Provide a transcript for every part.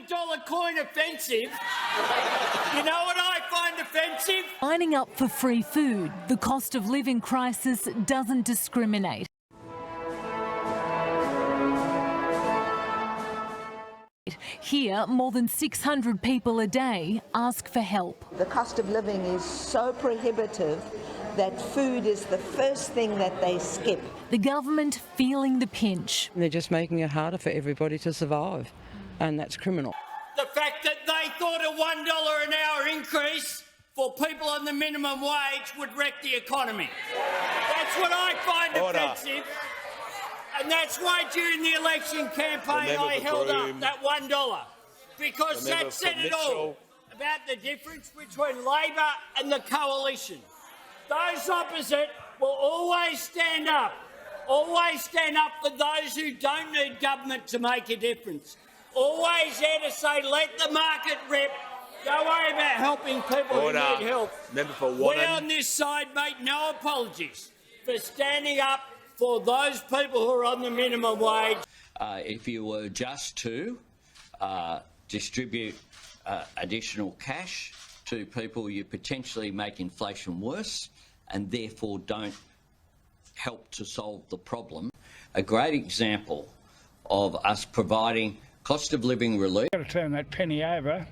the dollar coin offensive? You know what I find offensive? Lining up for free food, the cost of living crisis doesn't discriminate. Here, more than 600 people a day ask for help. The cost of living is so prohibitive that food is the first thing that they skip. The government feeling the pinch. They're just making it harder for everybody to survive, and that's criminal. The fact that they thought a $1 an hour increase for people on the minimum wage would wreck the economy. That's what I find offensive. And that's why during the election campaign I held up that $1, because that said it all about the difference between Labor and the coalition. Those opposite will always stand up for those who don't need government to make a difference. Always there to say, let the market rip. Don't worry about helping people who need help. We on this side make no apologies for standing up for those people who are on the minimum wage. If you were just to distribute additional cash to people, you potentially make inflation worse and therefore don't help to solve the problem. A great example of us providing cost of living relief. You've got to turn that penny over.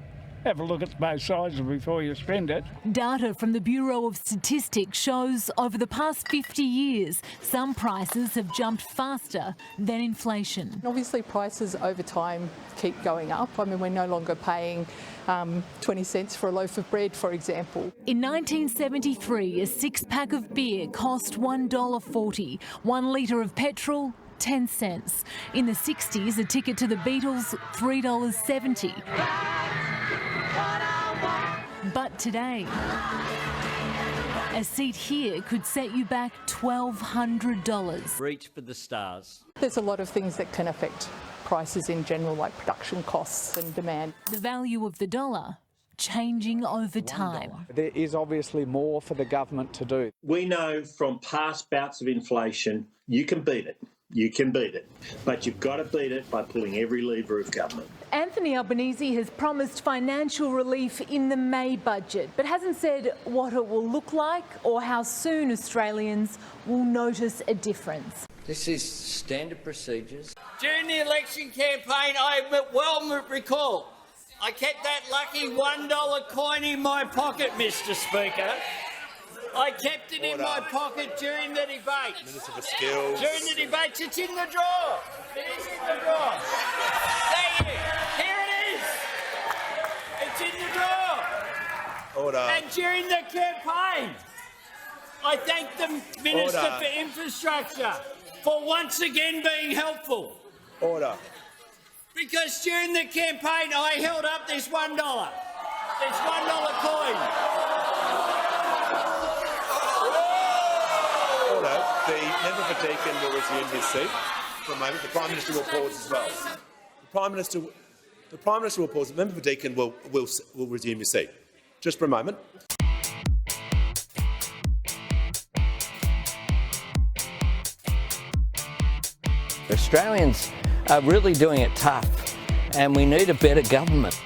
Have a look at both sides before you spend it. Data from the Bureau of Statistics shows over the past 50 years, some prices have jumped faster than inflation. Obviously, prices over time keep going up. I mean, we're no longer paying 20 cents for a loaf of bread, for example. In 1973, a six-pack of beer cost $1.40. 1 litre of petrol, 10 cents. In the 60s, a ticket to the Beatles, $3.70. But today, a seat here could set you back $1,200. Reach for the stars. There's a lot of things that can affect prices in general, like production costs and demand. The value of the dollar changing over time. There is obviously more for the government to do. We know from past bouts of inflation, you can beat it. You can beat it. But you've got to beat it by pulling every lever of government. Anthony Albanese has promised financial relief in the May budget, but hasn't said what it will look like or how soon Australians will notice a difference. This is standard procedures. During the election campaign, I well recall, I kept that lucky $1 coin in my pocket, Mr. Speaker. I kept it in my pocket during the debate. Minister for Skills. During the debates, it's in the drawer. It is in the drawer. There you Here it is. It's in the drawer. Order. And during the campaign, I thank the Minister for Infrastructure for once again being helpful. Order. Because during the campaign, I held up this $1. This $1 coin. The member for Deakin will resume his seat for a moment. The Prime Minister will pause as well. The Prime Minister will pause. The member for Deakin will resume his seat. Just for a moment. Australians are really doing it tough, and we need a better government.